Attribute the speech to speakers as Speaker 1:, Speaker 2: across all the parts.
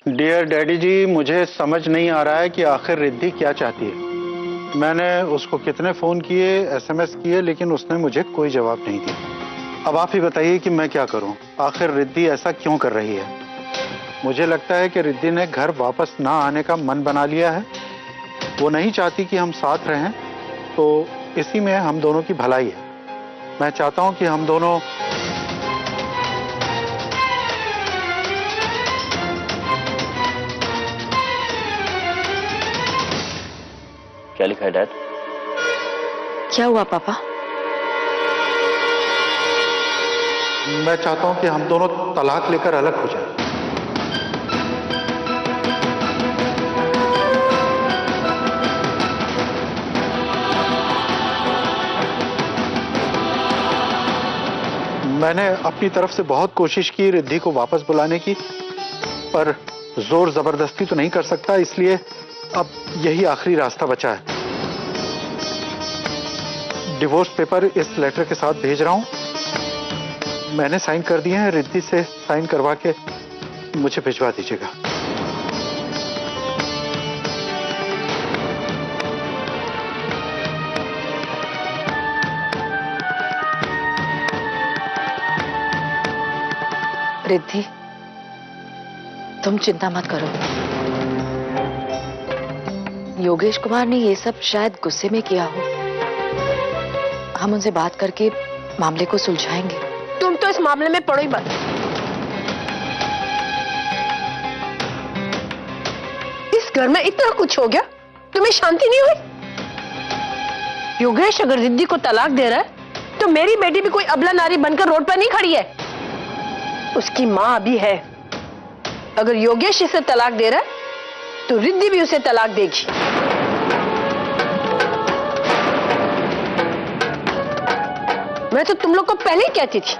Speaker 1: Dear daddy जी, मुझे समझ नहीं आ रहा है कि आखिर रिद्धि क्या चाहती है। मैंने उसको कितने फोन किए, एसएमएस किए, लेकिन उसने मुझे कोई जवाब नहीं दिया। अब आप ही बताइए कि मैं क्या करूं। आखिर रिद्धि ऐसा क्यों कर रही है? मुझे लगता है कि रिद्धि ने घर वापस ना आने का मन बना लिया है। वो नहीं चाहती कि हम साथ रहें, तो इसी में हम दोनों की भलाई है। मैं चाहता हूं कि हम दोनों।
Speaker 2: क्या लिखा है डैड?
Speaker 3: क्या हुआ पापा?
Speaker 1: मैं चाहता हूं कि हम दोनों तलाक लेकर अलग हो जाएं। मैंने अपनी तरफ से बहुत कोशिश की रिद्धि को वापस बुलाने की, पर जोर जबरदस्ती तो नहीं कर सकता, इसलिए अब यही आखिरी रास्ता बचा है। डिवोर्स पेपर इस लेटर के साथ भेज रहा हूं। मैंने साइन कर दिए हैं, रिद्धि से साइन करवा के मुझे भिजवा दीजिएगा।
Speaker 3: रिद्धि, तुम चिंता मत करो। योगेश कुमार ने ये सब शायद गुस्से में किया हो। हम उनसे बात करके मामले को सुलझाएंगे।
Speaker 4: तुम तो इस मामले में पड़ो ही मत। इस घर में इतना कुछ हो गया, तुम्हें शांति नहीं हुई? योगेश अगर रिद्धि को तलाक दे रहा है तो मेरी बेटी भी कोई अबला नारी बनकर रोड पर नहीं खड़ी है। उसकी मां भी है। अगर योगेश इसे तलाक दे रहा है तो रिद्धि भी उसे तलाक देगी। मैं तो तुम लोग को पहले ही कहती थी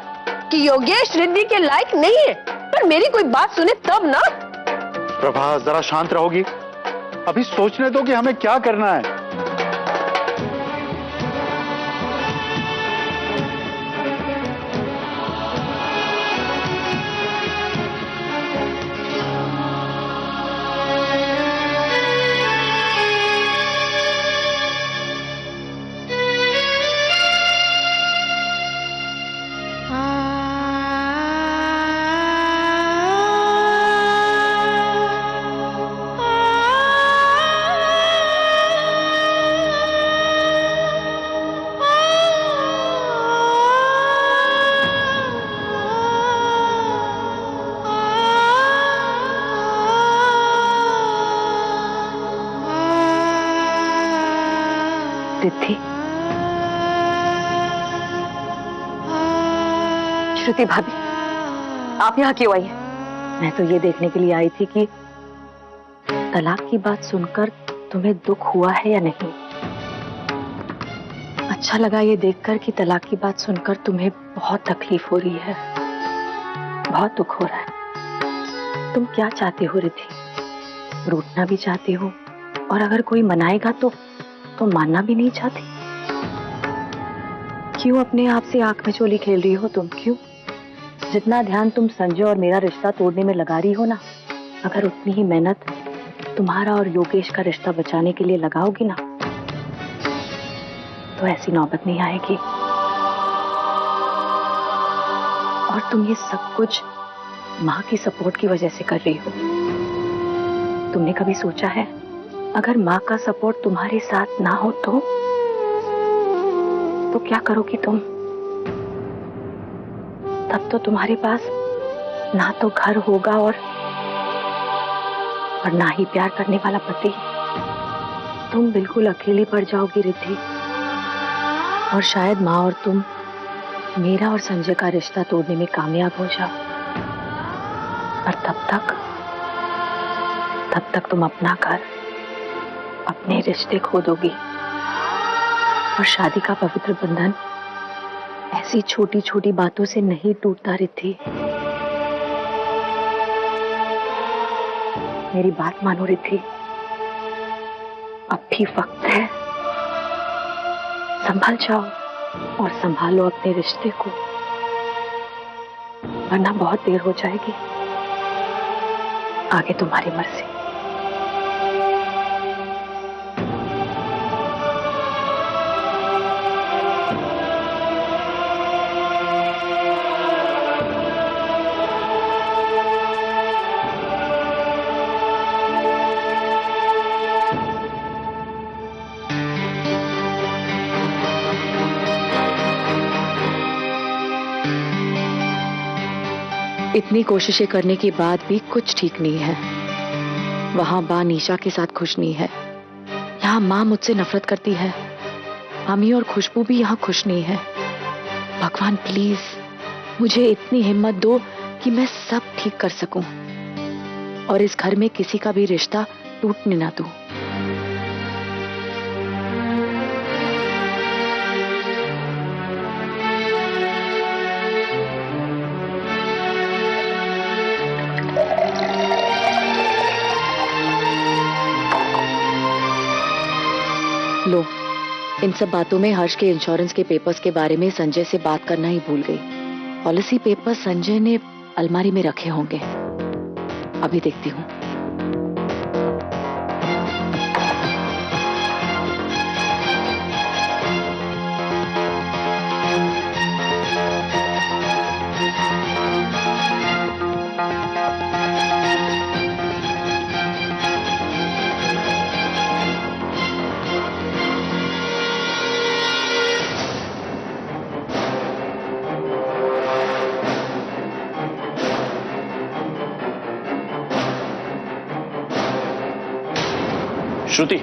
Speaker 4: कि योगेश रिद्धि के लायक नहीं है, पर मेरी कोई बात सुने तब ना।
Speaker 1: प्रभा, जरा शांत रहोगी? अभी सोचने दो कि हमें क्या करना है।
Speaker 3: रिद्धि, श्रुति भाभी, आप यहाँ क्यों आई हैं? मैं तो ये देखने के लिए आई थी कि तलाक की बात सुनकर तुम्हें दुख हुआ है या नहीं। अच्छा लगा ये देखकर कि तलाक की बात सुनकर तुम्हें बहुत तकलीफ हो रही है, बहुत दुख हो रहा है। तुम क्या चाहती हो रिद्धि? रूठना भी चाहती हो, और अगर कोई मनाएगा तो मानना भी नहीं चाहती। क्यों अपने आप से आंख में चोली खेल रही हो तुम? क्यों? जितना ध्यान तुम संजय और मेरा रिश्ता तोड़ने में लगा रही हो ना, अगर उतनी ही मेहनत तुम्हारा और योगेश का रिश्ता बचाने के लिए लगाओगी ना, तो ऐसी नौबत नहीं आएगी। और तुम ये सब कुछ माँ की सपोर्ट की वजह से कर रही हो। तुमने कभी सोचा है अगर माँ का सपोर्ट तुम्हारे साथ ना हो तो क्या करोगी तुम? तब तो तुम्हारे पास ना तो घर होगा और ना ही प्यार करने वाला पति। तुम बिल्कुल अकेली पड़ जाओगी रिद्धि, और शायद माँ और तुम मेरा और संजय का रिश्ता तोड़ने में कामयाब हो जाओ। और तब तक तुम अपना घर, अपने रिश्ते खो दोगी, और शादी का पवित्र बंधन ऐसी छोटी छोटी बातों से नहीं टूटता रिद्धि। मेरी बात मानो रिद्धि, अब भी वक्त है। संभल जाओ और संभालो अपने रिश्ते को, वरना बहुत देर हो जाएगी। आगे तुम्हारी मर्जी। इतनी कोशिशें करने के बाद भी कुछ ठीक नहीं है। वहां मां निशा के साथ खुश नहीं है, यहाँ मां मुझसे नफरत करती है, अमी और खुशबू भी यहाँ खुश नहीं है। भगवान प्लीज मुझे इतनी हिम्मत दो कि मैं सब ठीक कर सकूं और इस घर में किसी का भी रिश्ता टूटने ना दूं। लो, इन सब बातों में हर्ष के इंश्योरेंस के पेपर्स के बारे में संजय से बात करना ही भूल गई। पॉलिसी पेपर संजय ने अलमारी में रखे होंगे, अभी देखती हूँ।
Speaker 2: श्रुति,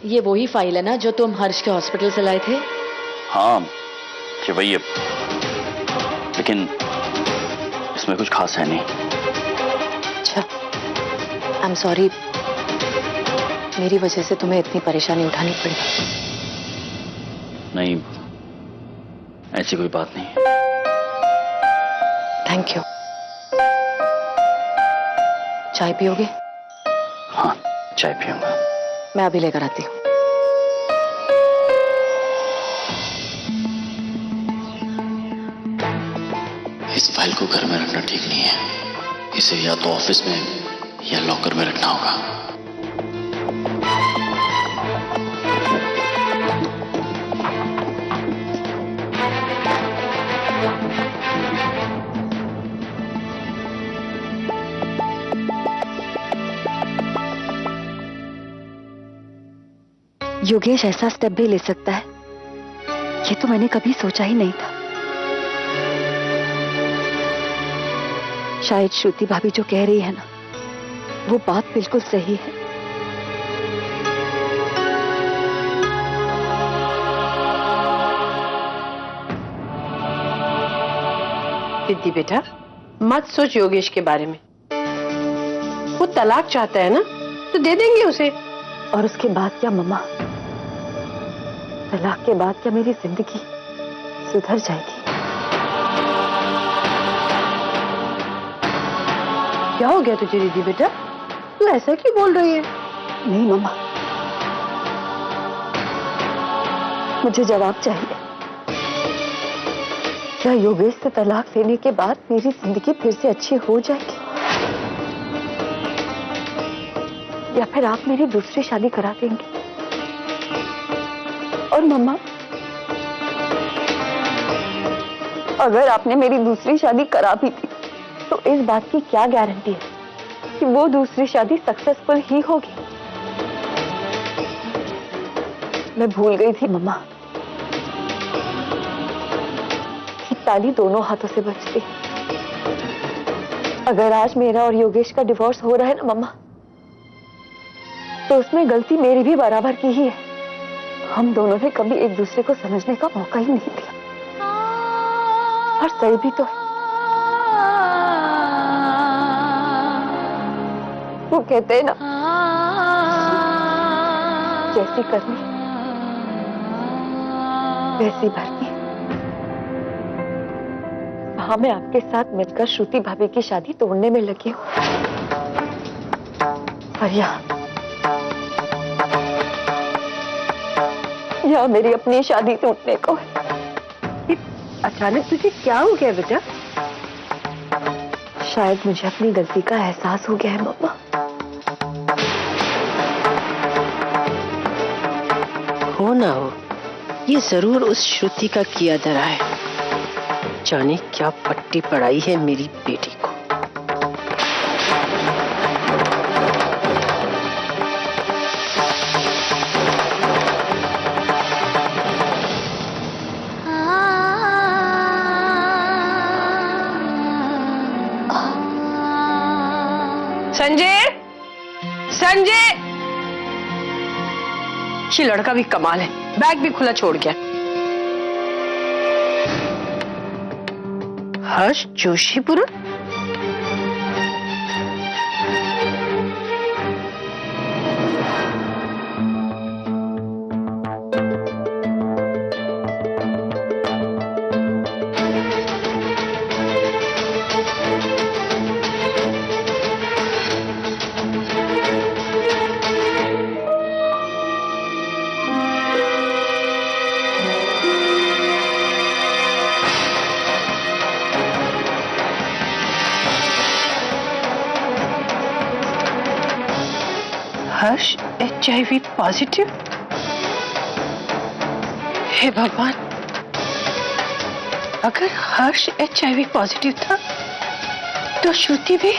Speaker 3: ये वही फाइल है ना जो तुम हर्ष के हॉस्पिटल से लाए थे?
Speaker 2: हाँ ये वही है, लेकिन इसमें कुछ खास है नहीं।
Speaker 3: अच्छा, आई एम सॉरी, मेरी वजह से तुम्हें इतनी परेशानी उठानी पड़ी।
Speaker 2: नहीं, ऐसी कोई बात नहीं।
Speaker 3: Thank you. चाय पियोगे?
Speaker 2: हाँ, चाय पीऊंगा।
Speaker 3: मैं अभी लेकर आती हूँ।
Speaker 2: इस फाइल को घर में रखना ठीक नहीं है, इसे या तो ऑफिस में या लॉकर में रखना होगा।
Speaker 3: योगेश ऐसा स्टेप भी ले सकता है, ये तो मैंने कभी सोचा ही नहीं था। शायद श्रुति भाभी जो कह रही है ना, वो बात बिल्कुल सही है।
Speaker 4: रिद्धि बेटा, मत सोच योगेश के बारे में। वो तलाक चाहता है ना, तो दे देंगे उसे।
Speaker 3: और उसके बाद क्या मम्मा? तलाक के बाद क्या मेरी जिंदगी सुधर जाएगी?
Speaker 4: क्या हो गया तुझे रिद्धि बेटा? तू ऐसा क्यों बोल रही है?
Speaker 3: नहीं मम्मा, मुझे जवाब चाहिए। क्या योगेश से तलाक लेने के बाद मेरी जिंदगी फिर से अच्छी हो जाएगी, या फिर आप मेरी दूसरी शादी करा देंगे? और मम्मा, अगर आपने मेरी दूसरी शादी करा भी दी, तो इस बात की क्या गारंटी है कि वो दूसरी शादी सक्सेसफुल ही होगी? मैं भूल गई थी मम्मा कि ताली दोनों हाथों से बजती। अगर आज मेरा और योगेश का डिवोर्स हो रहा है ना मम्मा, तो उसमें गलती मेरी भी बराबर की ही है। हम दोनों ने कभी एक दूसरे को समझने का मौका ही नहीं दिया। और सही भी तो है। वो कहते हैं ना, जैसी करनी वैसी भरनी। हाँ, मैं आपके साथ मिलकर श्रुति भाभी की शादी तोड़ने में लगी हूँ। और यहाँ मेरी अपनी शादी टूटने को है।
Speaker 4: अचानक तुझे क्या हो गया बेटा?
Speaker 3: शायद मुझे अपनी गलती का एहसास हो गया है मम्मा।
Speaker 4: हो ना हो, ये जरूर उस श्रुति का किया धरा है। जाने क्या पट्टी पड़ाई है मेरी बेटी को। संजय, संजय, ये लड़का भी कमाल है, बैग भी खुला छोड़ गया। हर्ष जोशीपुर? हर्ष HIV पॉजिटिव? हे भगवान, अगर हर्ष HIV पॉजिटिव था तो श्रुति भी।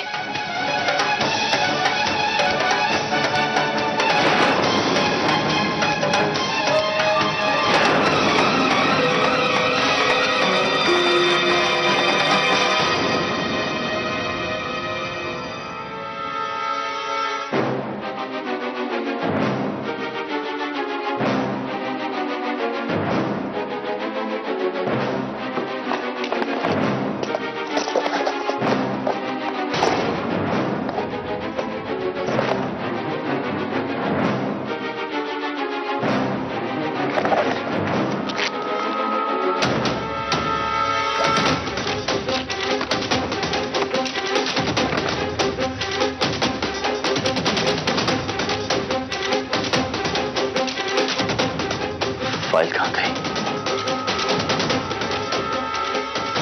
Speaker 2: फाइल कहाँ गई?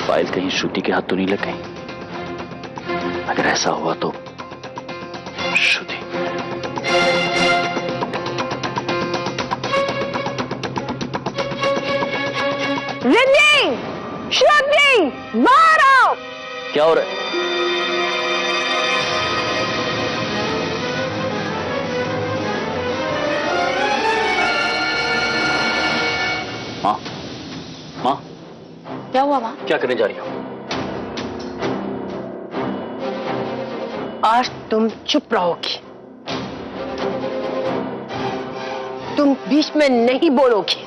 Speaker 2: फाइल कहीं श्रुति के हाथ तो नहीं लग गई? अगर ऐसा हुआ तो श्रुति।
Speaker 4: रिद्धि, श्रुति, बाहर आओ।
Speaker 2: क्या हो रहा है? माँ, माँ,
Speaker 3: क्या हुआ माँ?
Speaker 2: क्या करने जा रही हो?
Speaker 4: आज तुम चुप रहोगी, तुम बीच में नहीं बोलोगी।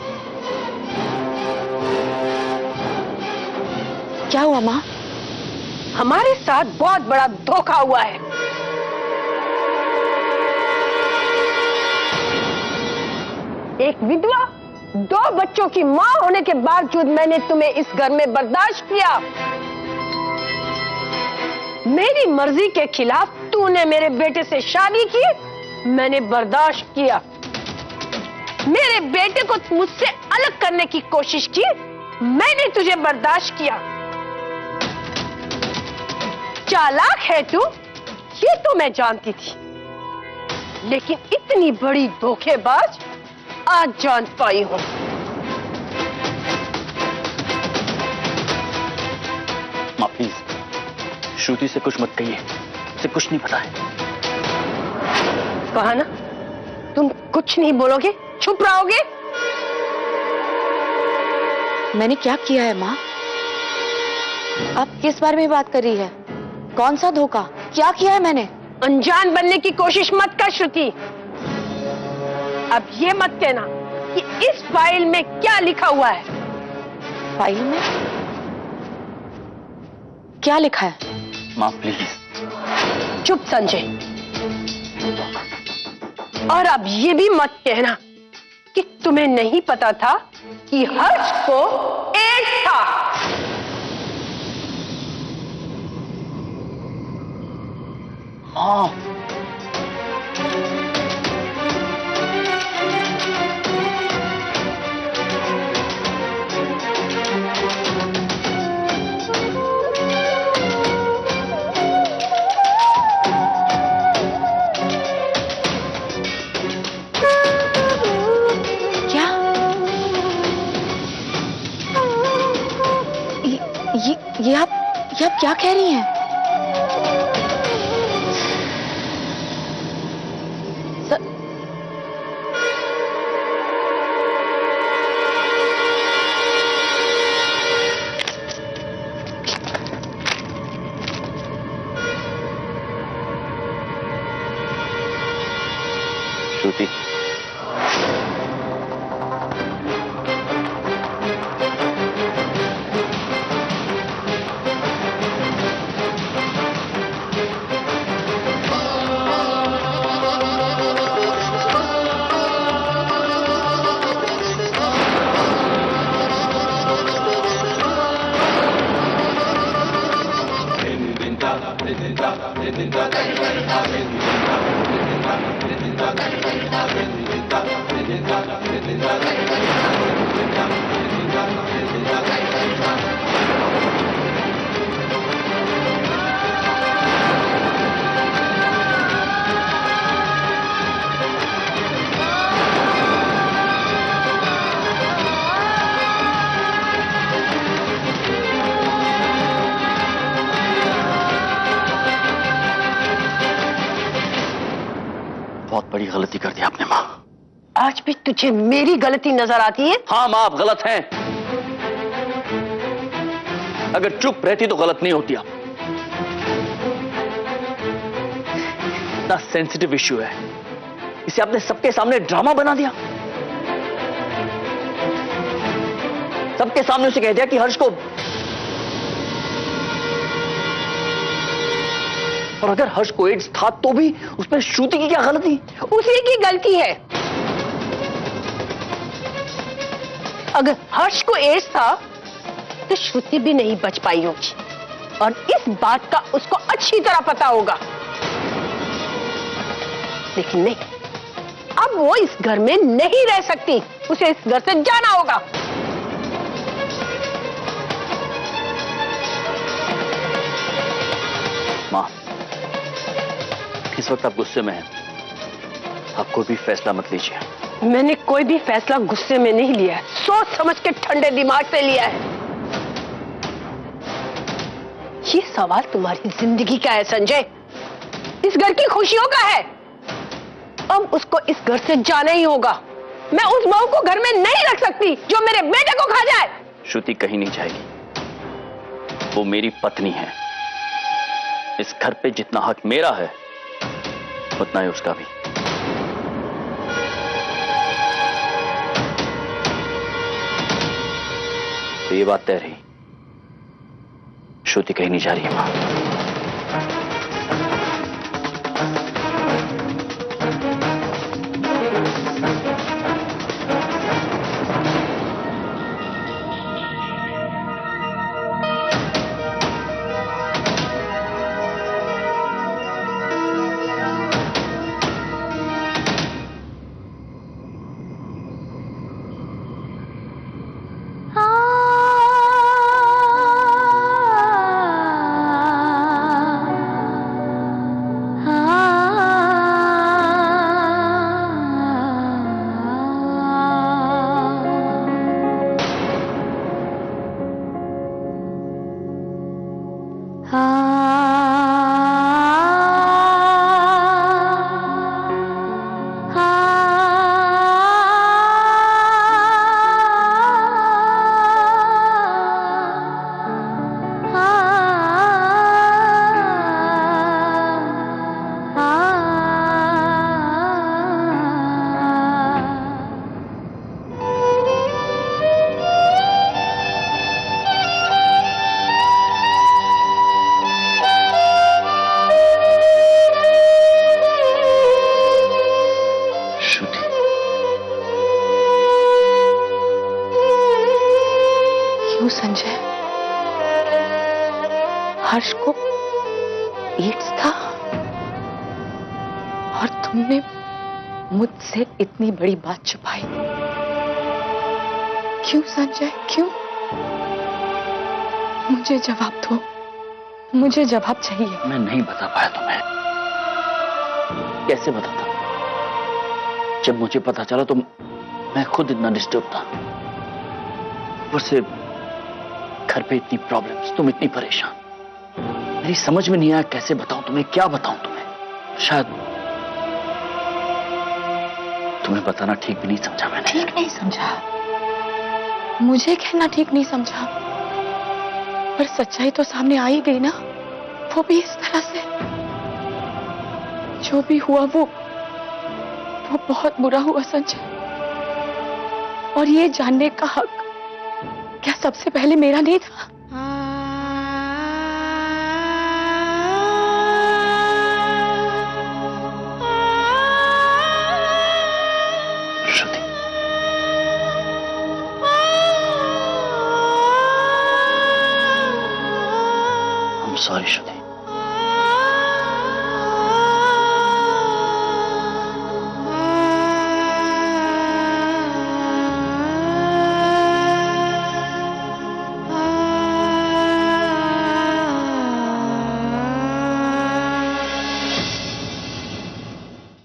Speaker 3: क्या हुआ माँ?
Speaker 4: हमारे साथ बहुत बड़ा धोखा हुआ है। एक विधवा, 2 बच्चों की मां होने के बावजूद मैंने तुम्हें इस घर में बर्दाश्त किया। मेरी मर्जी के खिलाफ तूने मेरे बेटे से शादी की, मैंने बर्दाश्त किया। मेरे बेटे को मुझसे अलग करने की कोशिश की, मैंने तुझे बर्दाश्त किया। चालाक है तू, ये तो मैं जानती थी, लेकिन इतनी बड़ी धोखेबाज आज जान पाई हूं।
Speaker 2: माँ प्लीज, श्रुति से कुछ मत कहिए, उसे कुछ नहीं पता है।
Speaker 4: कहा ना, तुम कुछ नहीं बोलोगे, चुप रहोगे।
Speaker 3: मैंने क्या किया है माँ? आप किस बारे में बात कर रही है? कौन सा धोखा? क्या किया है मैंने?
Speaker 4: अनजान बनने की कोशिश मत कर श्रुति। अब ये मत कहना कि इस फाइल में क्या लिखा हुआ है।
Speaker 3: फाइल में क्या लिखा है?
Speaker 2: माँ प्लीज।
Speaker 4: चुप संजय। और अब ये भी मत कहना कि तुम्हें नहीं पता था कि हर्ष को एड्स था।
Speaker 2: माँ,
Speaker 3: ये आप क्या कह रही हैं?
Speaker 2: श्रुति, बहुत बड़ी गलती कर दी आपने माँ।
Speaker 4: आज भी तुझे मेरी गलती नजर आती है?
Speaker 2: हाँ माँ, आप गलत हैं। अगर चुप रहती तो गलत नहीं होती आप। इतना सेंसिटिव इश्यू है, इसे आपने सबके सामने ड्रामा बना दिया। सबके सामने उसे कह दिया कि हर्ष को, और अगर हर्ष को एड्स था तो भी उसमें श्रुति की क्या गलती?
Speaker 4: उसी की गलती है। अगर हर्ष को एड्स था तो श्रुति भी नहीं बच पाई होगी, और इस बात का उसको अच्छी तरह पता होगा। लेकिन नहीं, अब वो इस घर में नहीं रह सकती, उसे इस घर से जाना होगा।
Speaker 2: मां, इस वक्त आप गुस्से में हैं, आप कोई भी फैसला मत लीजिए।
Speaker 4: मैंने कोई भी फैसला गुस्से में नहीं लिया है, सोच समझ के ठंडे दिमाग से लिया है। ये सवाल तुम्हारी जिंदगी का है संजय, इस घर की खुशियों का है। अब उसको इस घर से जाना ही होगा। मैं उस बहू को घर में नहीं रख सकती जो मेरे बेटे को खा जाए।
Speaker 2: श्रुति कहीं नहीं जाएगी, वो मेरी पत्नी है। इस घर पे जितना हक मेरा है उतना ही उसका भी। तो ये बात तय रही, श्रुति कहीं नहीं जा रही है मां।
Speaker 3: संजय, हर्ष को एड्स था और तुमने मुझसे इतनी बड़ी बात छुपाई। क्यों संजय, क्यों? मुझे जवाब दो, मुझे जवाब चाहिए।
Speaker 2: मैं नहीं बता पाया तुम्हें। कैसे बताता? जब मुझे पता चला तो मैं खुद इतना डिस्टर्ब था। ऊपर से घर पे इतनी प्रॉब्लम्स, तुम इतनी परेशान। मेरी समझ में नहीं आया कैसे बताऊं तुम्हें, क्या बताऊं तुम्हें। शायद तुम्हें बताना ठीक भी नहीं समझा मैंने।
Speaker 3: ठीक नहीं समझा, मुझे कहना ठीक नहीं समझा, पर सच्चाई तो सामने आ ही गई ना, वो भी इस तरह से। जो भी हुआ वो बहुत बुरा हुआ संजय, और ये जानने का हक क्या सबसे पहले मेरा नहीं था?
Speaker 2: श्रुति, I'm sorry श्रुति।